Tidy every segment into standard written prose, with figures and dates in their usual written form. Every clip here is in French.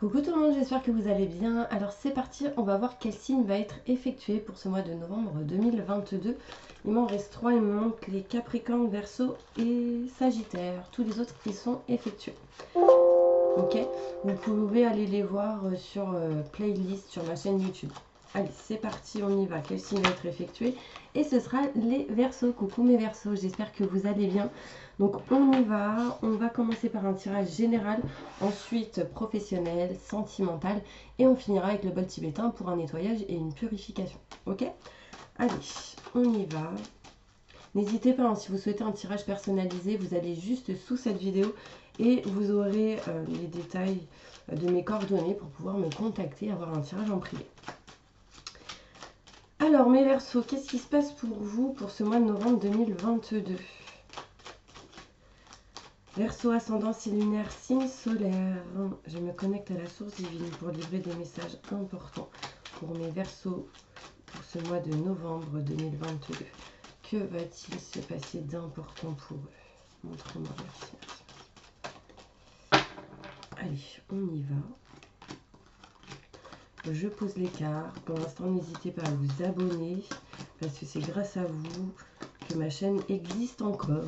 Coucou tout le monde, j'espère que vous allez bien. Alors c'est parti, on va voir quel signe va être effectué pour ce mois de novembre 2022. Il m'en reste 3, il me manque les Capricornes, Verseau et Sagittaire. Tous les autres qui sont effectués. Ok, vous pouvez aller les voir sur playlist sur ma chaîne YouTube. Allez, c'est parti, on y va. Quel signe va être effectué? Et ce sera les Verseaux. Coucou mes Verseaux, j'espère que vous allez bien. Donc on y va. On va commencer par un tirage général, ensuite professionnel, sentimental, et on finira avec le bol tibétain pour un nettoyage et une purification. Ok? Allez, on y va. N'hésitez pas, hein, si vous souhaitez un tirage personnalisé, vous allez juste sous cette vidéo et vous aurez les détails de mes coordonnées pour pouvoir me contacter et avoir un tirage en privé. Alors mes Verseaux, qu'est-ce qui se passe pour vous pour ce mois de novembre 2022? Verseau, ascendant, signe lunaire, signe solaire. Je me connecte à la source divine pour livrer des messages importants pour mes Verseaux pour ce mois de novembre 2022. Que va-t-il se passer d'important pour eux? Montre-moi, merci. Allez, on y va. Je pose les cartes. Pour l'instant, n'hésitez pas à vous abonner parce que c'est grâce à vous que ma chaîne existe encore.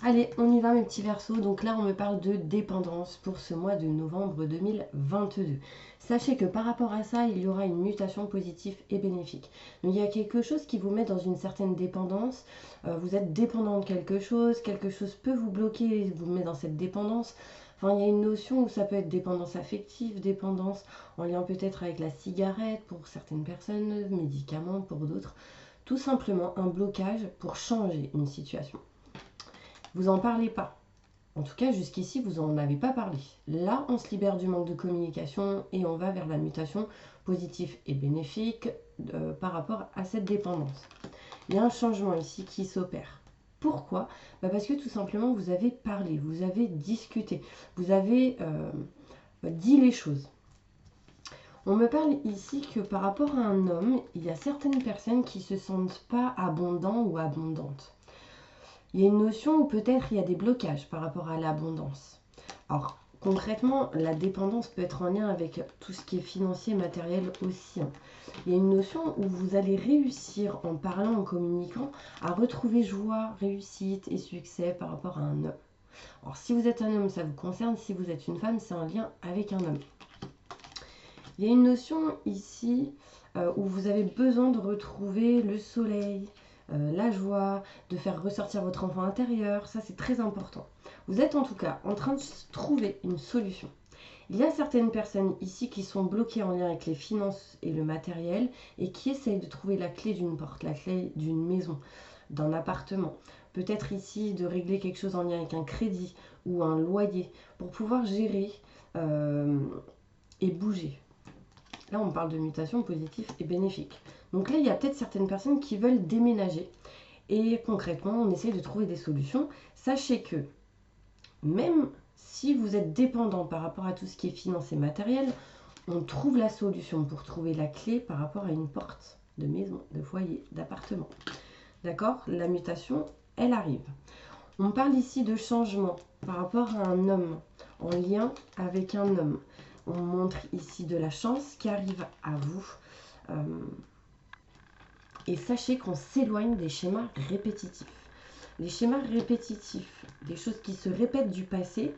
Allez, on y va mes petits Verseaux. Donc là, on me parle de dépendance pour ce mois de novembre 2022. Sachez que par rapport à ça, il y aura une mutation positive et bénéfique. Donc il y a quelque chose qui vous met dans une certaine dépendance. Vous êtes dépendant de quelque chose peut vous bloquer et vous met dans cette dépendance. Enfin, il y a une notion où ça peut être dépendance affective, dépendance en lien peut-être avec la cigarette pour certaines personnes, médicaments pour d'autres. Tout simplement un blocage pour changer une situation. Vous n'en parlez pas. En tout cas, jusqu'ici, vous n'en avez pas parlé. Là, on se libère du manque de communication et on va vers la mutation positive et bénéfique par rapport à cette dépendance. Il y a un changement ici qui s'opère. Pourquoi? Parce que tout simplement, vous avez parlé, vous avez discuté, vous avez dit les choses. On me parle ici que par rapport à un homme, il y a certaines personnes qui ne se sentent pas abondants ou abondantes. Il y a une notion où peut-être il y a des blocages par rapport à l'abondance. Alors, concrètement, la dépendance peut être en lien avec tout ce qui est financier, matériel aussi. Il y a une notion où vous allez réussir en parlant, en communiquant, à retrouver joie, réussite et succès par rapport à un homme. Alors, si vous êtes un homme, ça vous concerne. Si vous êtes une femme, c'est en lien avec un homme. Il y a une notion ici où vous avez besoin de retrouver le soleil, la joie, de faire ressortir votre enfant intérieur. Ça, c'est très important. Vous êtes en tout cas en train de trouver une solution. Il y a certaines personnes ici qui sont bloquées en lien avec les finances et le matériel et qui essayent de trouver la clé d'une porte, la clé d'une maison, d'un appartement. Peut-être ici de régler quelque chose en lien avec un crédit ou un loyer pour pouvoir gérer et bouger. Là, on parle de mutation positive et bénéfique. Donc là, il y a peut-être certaines personnes qui veulent déménager. Et concrètement, on essaie de trouver des solutions. Sachez que même si vous êtes dépendant par rapport à tout ce qui est financier matériel, on trouve la solution pour trouver la clé par rapport à une porte de maison, de foyer, d'appartement. D'accord? La mutation, elle arrive. On parle ici de changement par rapport à un homme, en lien avec un homme. On montre ici de la chance qui arrive à vous. Et sachez qu'on s'éloigne des schémas répétitifs. Les schémas répétitifs, des choses qui se répètent du passé,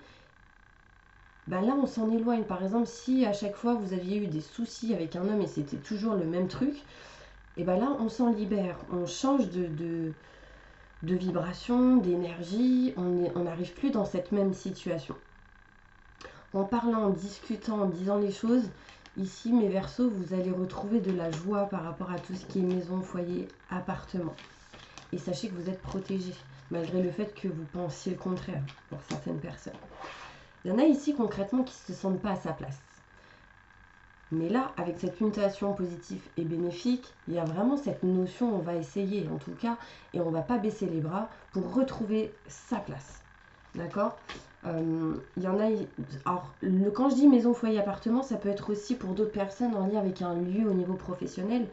là on s'en éloigne. Par exemple, si à chaque fois vous aviez eu des soucis avec un homme et c'était toujours le même truc, et là on s'en libère. On change de vibration, d'énergie, on n'arrive plus dans cette même situation. En parlant, en discutant, en disant les choses, ici mes Verseaux, vous allez retrouver de la joie par rapport à tout ce qui est maison, foyer, appartement. Et sachez que vous êtes protégés, malgré le fait que vous pensiez le contraire pour certaines personnes. Il y en a ici concrètement qui ne se sentent pas à sa place. Mais là, avec cette mutation positive et bénéfique, il y a vraiment cette notion, on va essayer en tout cas, et on ne va pas baisser les bras pour retrouver sa place. D'accord? Il y en a. Alors, quand je dis maison, foyer, appartement, ça peut être aussi pour d'autres personnes en lien avec un lieu au niveau professionnel.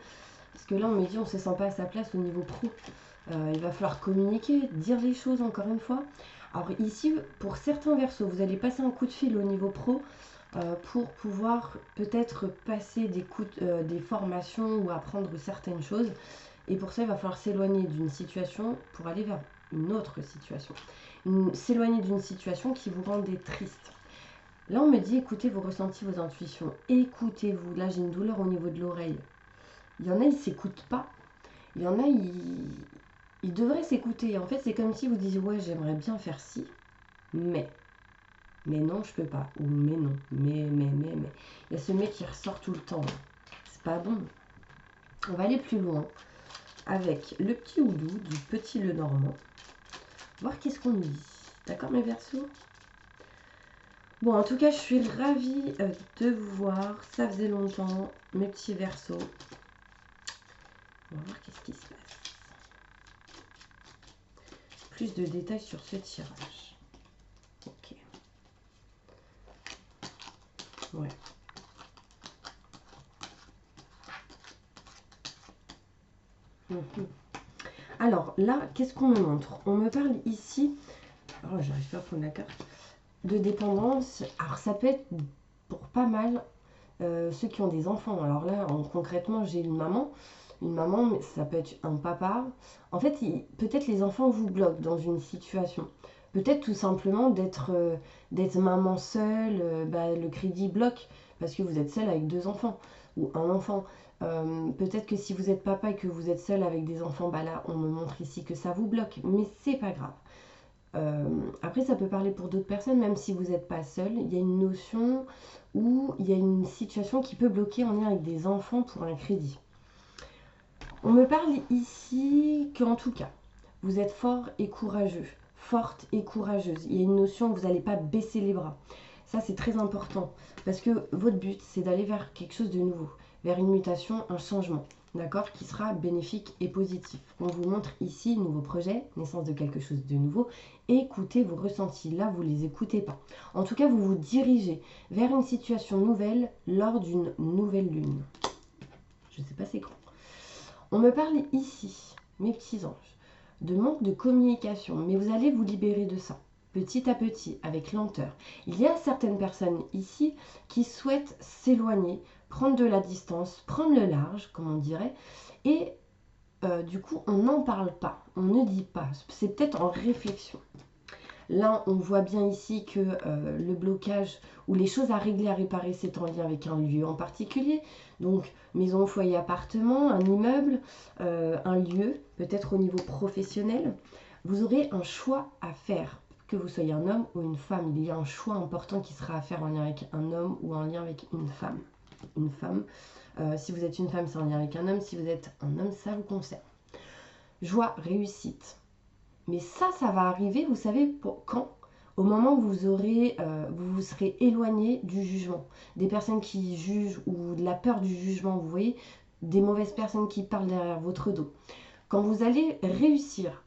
Parce que là, on me dit, on ne se sent pas à sa place au niveau pro. Il va falloir communiquer, dire les choses encore une fois. Alors ici, pour certains Verseaux, vous allez passer un coup de fil au niveau pro pour pouvoir peut-être passer des formations ou apprendre certaines choses. Et pour ça, il va falloir s'éloigner d'une situation pour aller vers une autre situation. S'éloigner d'une situation qui vous rendait triste. Là, on me dit, écoutez vos ressentis, vos intuitions. Écoutez-vous. Là, j'ai une douleur au niveau de l'oreille. Il y en a, ils ne s'écoutent pas. Il y en a, ils devraient s'écouter. En fait, c'est comme si vous disiez, ouais, j'aimerais bien faire ci, mais non, je peux pas. Ou mais non, mais. Il y a ce mais qui ressort tout le temps. C'est pas bon. On va aller plus loin avec le petit houdou du petit Lenormand. Voir qu'est-ce qu'on nous dit. D'accord, mes Verseaux? Bon, en tout cas, je suis ravie de vous voir. Ça faisait longtemps, mes petits Verseaux. On va voir qu'est-ce qui se passe. Plus de détails sur ce tirage. Ok. Ouais. Alors là, qu'est-ce qu'on me montre? On me parle ici, oh j'arrive pas à prendre la carte, de dépendance. Alors ça peut être pour pas mal ceux qui ont des enfants. Alors là, concrètement, j'ai une maman, mais ça peut être un papa. En fait, peut-être les enfants vous bloquent dans une situation. Peut-être tout simplement d'être maman seule, le crédit bloque parce que vous êtes seule avec 2 enfants ou un enfant. Peut-être que si vous êtes papa et que vous êtes seul avec des enfants, là on me montre ici que ça vous bloque, mais c'est pas grave. Après ça peut parler pour d'autres personnes, même si vous n'êtes pas seul, il y a une notion où il y a une situation qui peut bloquer en lien avec des enfants pour un crédit. On me parle ici qu'en tout cas, vous êtes fort et courageux, forte et courageuse. Il y a une notion où vous n'allez pas baisser les bras. Ça, c'est très important parce que votre but, c'est d'aller vers quelque chose de nouveau, vers une mutation, un changement, d'accord, qui sera bénéfique et positif. On vous montre ici nouveau projet, naissance de quelque chose de nouveau. Écoutez vos ressentis. Là, vous ne les écoutez pas. En tout cas, vous vous dirigez vers une situation nouvelle lors d'une nouvelle lune. Je ne sais pas c'est quand. On me parle ici, mes petits anges, de manque de communication, mais vous allez vous libérer de ça, petit à petit, avec lenteur. Il y a certaines personnes ici qui souhaitent s'éloigner, prendre de la distance, prendre le large, comme on dirait, et du coup, on n'en parle pas, on ne dit pas, c'est peut-être en réflexion. Là, on voit bien ici que le blocage ou les choses à régler, à réparer, c'est en lien avec un lieu en particulier. Donc, maison, foyer, appartement, un immeuble, un lieu, peut-être au niveau professionnel. Vous aurez un choix à faire, que vous soyez un homme ou une femme. Il y a un choix important qui sera à faire en lien avec un homme ou en lien avec une femme. Une femme, si vous êtes une femme, c'est en lien avec un homme. Si vous êtes un homme, ça vous concerne. Joie, réussite. Mais ça va arriver, vous savez, quand? Au moment où vous vous serez éloigné du jugement. Des personnes qui jugent ou de la peur du jugement, vous voyez, des mauvaises personnes qui parlent derrière votre dos. Quand vous allez réussir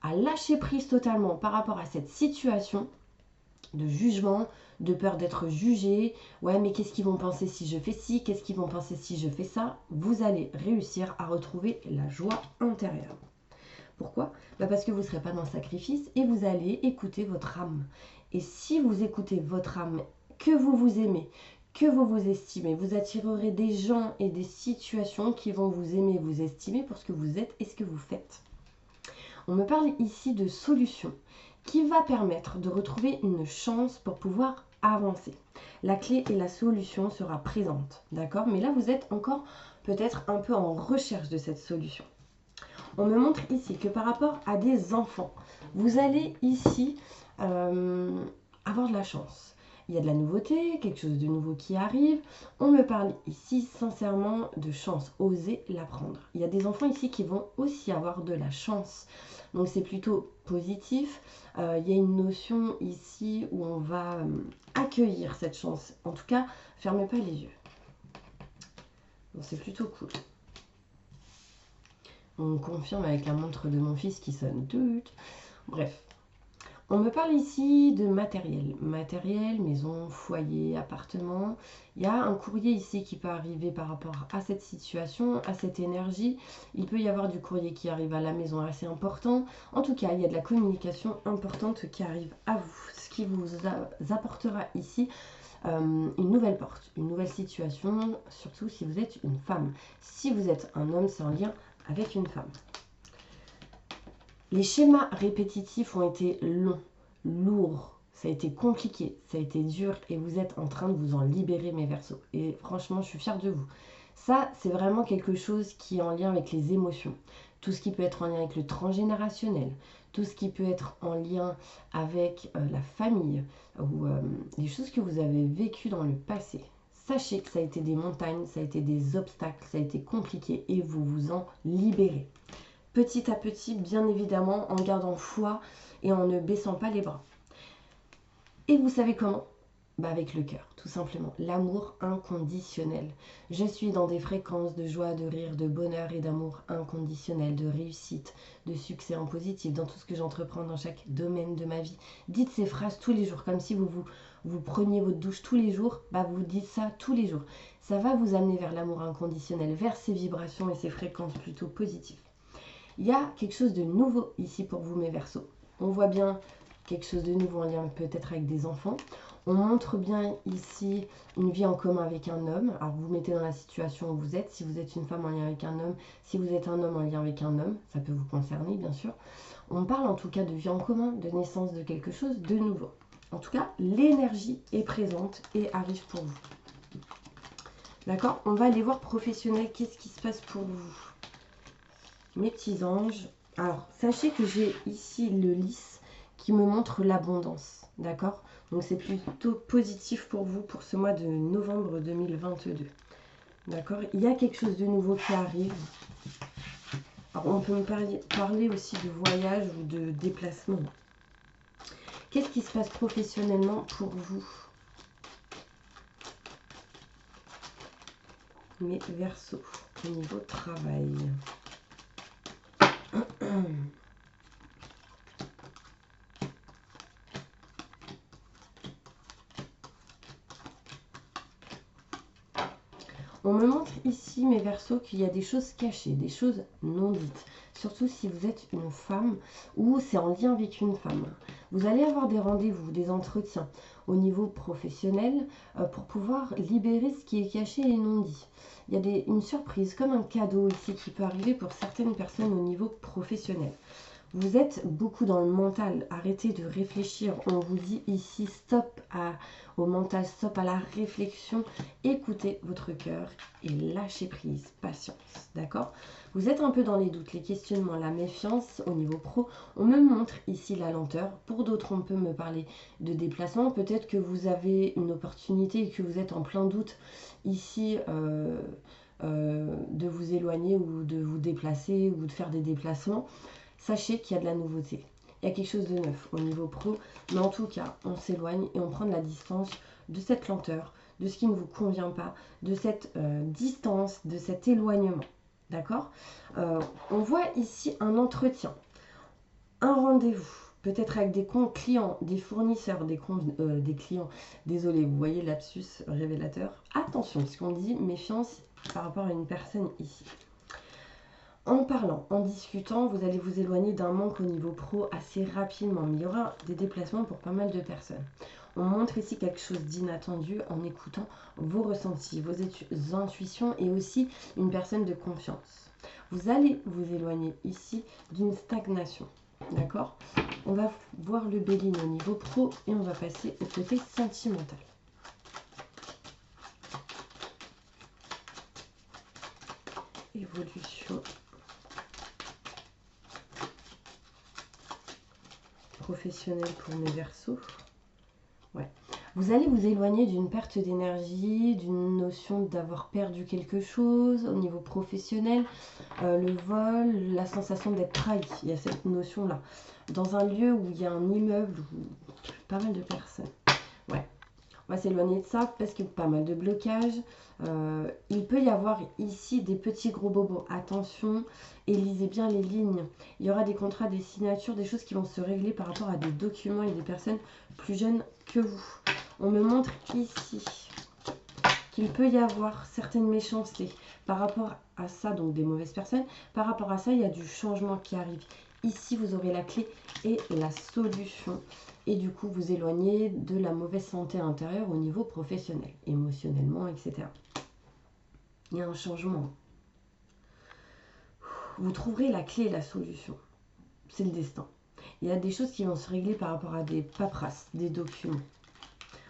à lâcher prise totalement par rapport à cette situation de jugement, de peur d'être jugé, ouais mais qu'est-ce qu'ils vont penser si je fais ci, qu'est-ce qu'ils vont penser si je fais ça, vous allez réussir à retrouver la joie intérieure. Pourquoi? Parce que vous ne serez pas dans le sacrifice et vous allez écouter votre âme. Et si vous écoutez votre âme, que vous aimez, que vous estimez, vous attirerez des gens et des situations qui vont vous aimer, vous estimer pour ce que vous êtes et ce que vous faites. On me parle ici de solution qui va permettre de retrouver une chance pour pouvoir avancer. La clé et la solution sera présente, d'accord? Mais là, vous êtes encore peut-être un peu en recherche de cette solution. On me montre ici que par rapport à des enfants, vous allez ici avoir de la chance. Il y a de la nouveauté, quelque chose de nouveau qui arrive. On me parle ici sincèrement de chance, osez la prendre. Il y a des enfants ici qui vont aussi avoir de la chance. Donc c'est plutôt positif. Il y a une notion ici où on va accueillir cette chance. En tout cas, fermez pas les yeux. Donc c'est plutôt cool. On confirme avec la montre de mon fils qui sonne. Bref. On me parle ici de matériel. Matériel, maison, foyer, appartement. Il y a un courrier ici qui peut arriver par rapport à cette situation, à cette énergie. Il peut y avoir du courrier qui arrive à la maison assez important. En tout cas, il y a de la communication importante qui arrive à vous. Ce qui vous apportera ici une nouvelle porte, une nouvelle situation, surtout si vous êtes une femme. Si vous êtes un homme, c'est en lien avec une femme. Les schémas répétitifs ont été longs, lourds, ça a été compliqué, ça a été dur et vous êtes en train de vous en libérer mes Verseaux. Et franchement, je suis fière de vous. Ça, c'est vraiment quelque chose qui est en lien avec les émotions. Tout ce qui peut être en lien avec le transgénérationnel, tout ce qui peut être en lien avec la famille ou les choses que vous avez vécues dans le passé. Sachez que ça a été des montagnes, ça a été des obstacles, ça a été compliqué et vous vous en libérez. Petit à petit, bien évidemment, en gardant foi et en ne baissant pas les bras. Et vous savez comment? Avec le cœur, tout simplement. L'amour inconditionnel. Je suis dans des fréquences de joie, de rire, de bonheur et d'amour inconditionnel, de réussite, de succès en positif dans tout ce que j'entreprends dans chaque domaine de ma vie. Dites ces phrases tous les jours, comme si vous preniez votre douche tous les jours, vous dites ça tous les jours. Ça va vous amener vers l'amour inconditionnel, vers ces vibrations et ces fréquences plutôt positives. Il y a quelque chose de nouveau ici pour vous mes Verseaux. On voit bien quelque chose de nouveau en lien peut-être avec des enfants. On montre bien ici une vie en commun avec un homme. Alors vous mettez dans la situation où vous êtes. Si vous êtes une femme en lien avec un homme, si vous êtes un homme en lien avec un homme, ça peut vous concerner bien sûr. On parle en tout cas de vie en commun, de naissance de quelque chose de nouveau. En tout cas, l'énergie est présente et arrive pour vous. D'accord? On va aller voir professionnel. Qu'est-ce qui se passe pour vous? Mes petits anges, alors sachez que j'ai ici le lys qui me montre l'abondance, d'accord? Donc c'est plutôt positif pour vous pour ce mois de novembre 2022, d'accord? Il y a quelque chose de nouveau qui arrive. Alors on peut me parler aussi de voyage ou de déplacement. Qu'est-ce qui se passe professionnellement pour vous? Mes Verseaux, au niveau travail. On me montre ici, mes Verseaux, qu'il y a des choses cachées, des choses non dites. Surtout si vous êtes une femme ou c'est en lien avec une femme. Vous allez avoir des rendez-vous, des entretiens au niveau professionnel pour pouvoir libérer ce qui est caché et non dit. Il y a une surprise, comme un cadeau ici qui peut arriver pour certaines personnes au niveau professionnel. Vous êtes beaucoup dans le mental, arrêtez de réfléchir. On vous dit ici stop au mental, stop à la réflexion. Écoutez votre cœur et lâchez prise, patience, d'accord? Vous êtes un peu dans les doutes, les questionnements, la méfiance au niveau pro. On me montre ici la lenteur. Pour d'autres, on peut me parler de déplacement. Peut-être que vous avez une opportunité et que vous êtes en plein doute ici de vous éloigner ou de vous déplacer ou de faire des déplacements. Sachez qu'il y a de la nouveauté. Il y a quelque chose de neuf au niveau pro. Mais en tout cas, on s'éloigne et on prend de la distance de cette lenteur, de ce qui ne vous convient pas, de cette distance, de cet éloignement. D'accord? On voit ici un entretien, un rendez-vous. Peut-être avec des clients, des fournisseurs, des clients. Désolé, vous voyez lapsus révélateur. Attention, puisqu'on dit méfiance par rapport à une personne ici. En parlant, en discutant, vous allez vous éloigner d'un manque au niveau pro assez rapidement. Mais il y aura des déplacements pour pas mal de personnes. On montre ici quelque chose d'inattendu en écoutant vos ressentis, vos intuitions et aussi une personne de confiance. Vous allez vous éloigner ici d'une stagnation. D'accord? On va voir le Béline au niveau pro et on va passer au côté sentimental. Évolution professionnelle pour mes Verseaux. Ouais. Vous allez vous éloigner d'une perte d'énergie, d'une notion d'avoir perdu quelque chose au niveau professionnel, le vol, la sensation d'être trahi. Il y a cette notion-là. Dans un lieu où il y a un immeuble, où pas mal de personnes. Ouais. On va s'éloigner de ça parce qu'il y a pas mal de blocages. Il peut y avoir ici des petits gros bobos. Attention, et lisez bien les lignes. Il y aura des contrats, des signatures, des choses qui vont se régler par rapport à des documents et des personnes plus jeunes que vous. On me montre ici qu'il peut y avoir certaines méchancetés par rapport à ça, donc des mauvaises personnes. Par rapport à ça, il y a du changement qui arrive. Ici, vous aurez la clé et la solution. Et du coup, vous éloignez de la mauvaise santé intérieure au niveau professionnel, émotionnellement, etc. Il y a un changement. Vous trouverez la clé et la solution. C'est le destin. Il y a des choses qui vont se régler par rapport à des paperasses, des documents.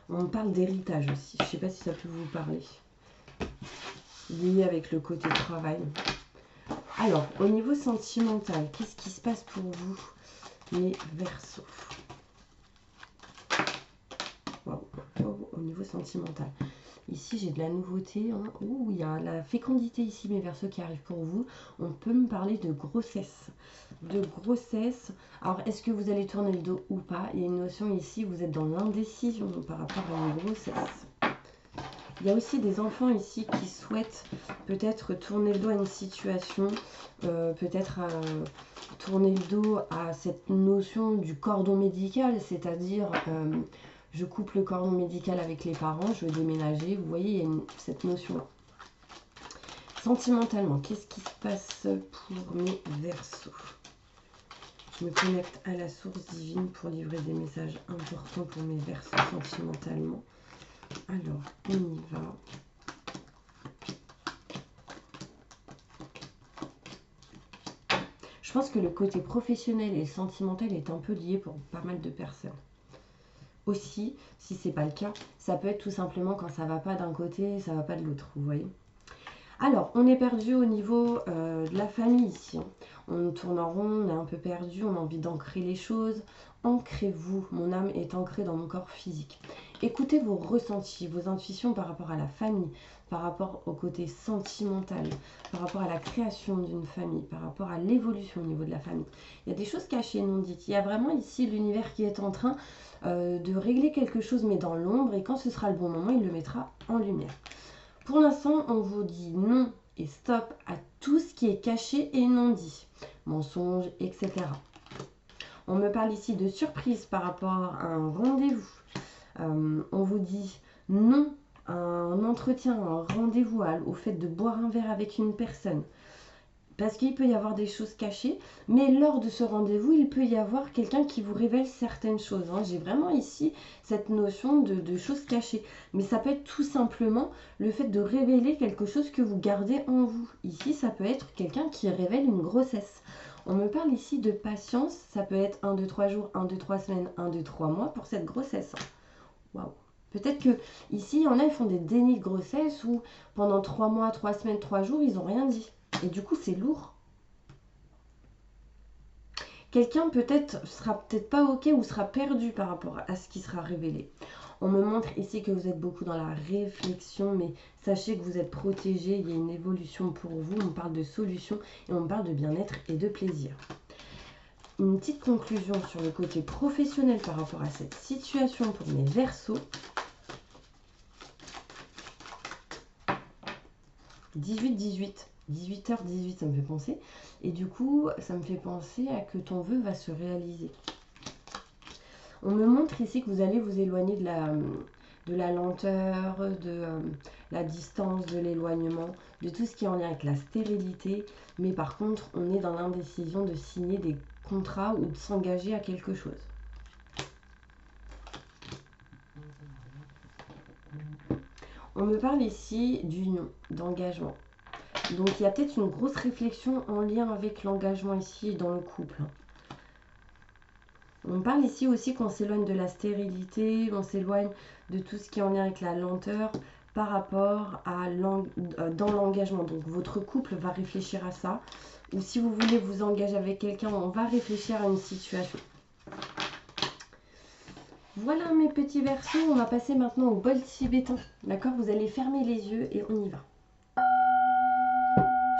On parle d'héritage aussi. Je ne sais pas si ça peut vous parler. Lié avec le côté travail. Alors, au niveau sentimental, qu'est-ce qui se passe pour vous, les Verseaux? Wow. Oh, au niveau sentimental. Ici, j'ai de la nouveauté. Hein. Ouh, il y a la fécondité ici, mes Verseaux, qui arrive pour vous. On peut me parler de grossesse. De grossesse. Alors, est-ce que vous allez tourner le dos ou pas? Il y a une notion ici, vous êtes dans l'indécision par rapport à une grossesse. Il y a aussi des enfants ici qui souhaitent peut-être tourner le dos à une situation, peut-être tourner le dos à cette notion du cordon médical, c'est-à-dire je coupe le cordon médical avec les parents, je veux déménager. Vous voyez, il y a cette notion-là. Sentimentalement, qu'est-ce qui se passe pour mes Verseaux? Je me connecte à la source divine pour livrer des messages importants pour mes Verseaux sentimentalement. Alors, on y va. Je pense que le côté professionnel et sentimental est un peu lié pour pas mal de personnes. Aussi, si c'est pas le cas, ça peut être tout simplement quand ça va pas d'un côté, ça va pas de l'autre, vous voyez. Alors, on est perdu au niveau de la famille ici. Hein. On tourne en rond, on est un peu perdu, on a envie d'ancrer les choses. Ancrez-vous, mon âme est ancrée dans mon corps physique. Écoutez vos ressentis, vos intuitions par rapport à la famille, par rapport au côté sentimental, par rapport à la création d'une famille, par rapport à l'évolution au niveau de la famille. Il y a des choses cachées, non dites. Il y a vraiment ici l'univers qui est en train de régler quelque chose, mais dans l'ombre, et quand ce sera le bon moment, il le mettra en lumière. Pour l'instant, on vous dit non et stop à tout ce qui est caché et non dit. Mensonges, etc. On me parle ici de surprise par rapport à un rendez-vous. On vous dit non à un entretien, à un rendez-vous, au fait de boire un verre avec une personne. Parce qu'il peut y avoir des choses cachées, mais lors de ce rendez-vous, il peut y avoir quelqu'un qui vous révèle certaines choses. Hein. J'ai vraiment ici cette notion de choses cachées. Mais ça peut être tout simplement le fait de révéler quelque chose que vous gardez en vous. Ici, ça peut être quelqu'un qui révèle une grossesse. On me parle ici de patience. Ça peut être 1, 2, 3 jours, 1, 2, 3 semaines, 1, 2, 3 mois pour cette grossesse. Waouh! Peut-être que ici, il y en a, ils font des dénis de grossesse où pendant 3 mois, 3 semaines, 3 jours, ils n'ont rien dit. Et du coup, c'est lourd. Quelqu'un peut-être sera peut-être pas OK ou sera perdu par rapport à ce qui sera révélé. On me montre ici que vous êtes beaucoup dans la réflexion, mais sachez que vous êtes protégé, il y a une évolution pour vous. On parle de solution et on parle de bien-être et de plaisir. Une petite conclusion sur le côté professionnel par rapport à cette situation pour mes Verseaux. 18-18. 18h18, ça me fait penser. Et du coup, ça me fait penser à que ton vœu va se réaliser. On me montre ici que vous allez vous éloigner de la lenteur, de la distance, de l'éloignement, de tout ce qui est en lien avec la stérilité. Mais par contre, on est dans l'indécision de signer des contrats ou de s'engager à quelque chose. On me parle ici d'union, d'engagement. Donc il y a peut-être une grosse réflexion en lien avec l'engagement ici dans le couple. On parle ici aussi qu'on s'éloigne de la stérilité, on s'éloigne de tout ce qui est en lien avec la lenteur par rapport à dans l'engagement. Donc votre couple va réfléchir à ça. Ou si vous voulez vous engager avec quelqu'un, on va réfléchir à une situation. Voilà mes petits Verseaux, on va passer maintenant au bol tibétain. D'accord, vous allez fermer les yeux et on y va.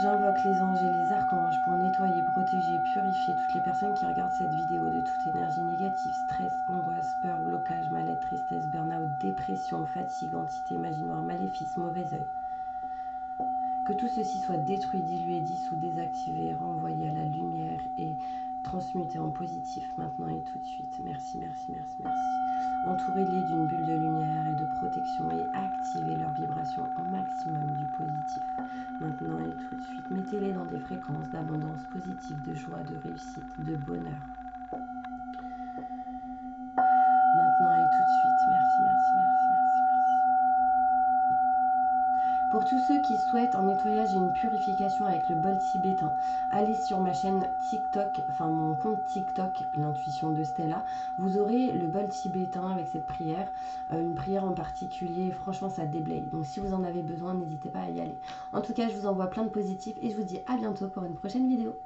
J'invoque les anges et les archanges pour nettoyer, protéger, purifier toutes les personnes qui regardent cette vidéo de toute énergie négative, stress, angoisse, peur, blocage, mal-être, tristesse, burn-out, dépression. dépression, fatigue, entité, magie noire, maléfice, mauvais œil. Que tout ceci soit détruit, dilué, dissous, désactivé, renvoyé à la lumière et transmuté en positif maintenant et tout de suite. Merci, merci, merci, merci. Entourez-les d'une bulle de lumière et de protection et activez leur vibration au maximum du positif maintenant et tout de suite. Mettez-les dans des fréquences d'abondance positive, de joie, de réussite, de bonheur. Maintenant et tout de suite. Merci, merci, merci, merci, merci. Pour tous ceux qui souhaitent un nettoyage et une purification avec le bol tibétain, allez sur ma chaîne TikTok, enfin mon compte TikTok, l'intuition de Stella. Vous aurez le bol tibétain avec cette prière, une prière en particulier. Franchement, ça déblaye. Donc si vous en avez besoin, n'hésitez pas à y aller. En tout cas, je vous envoie plein de positifs et je vous dis à bientôt pour une prochaine vidéo.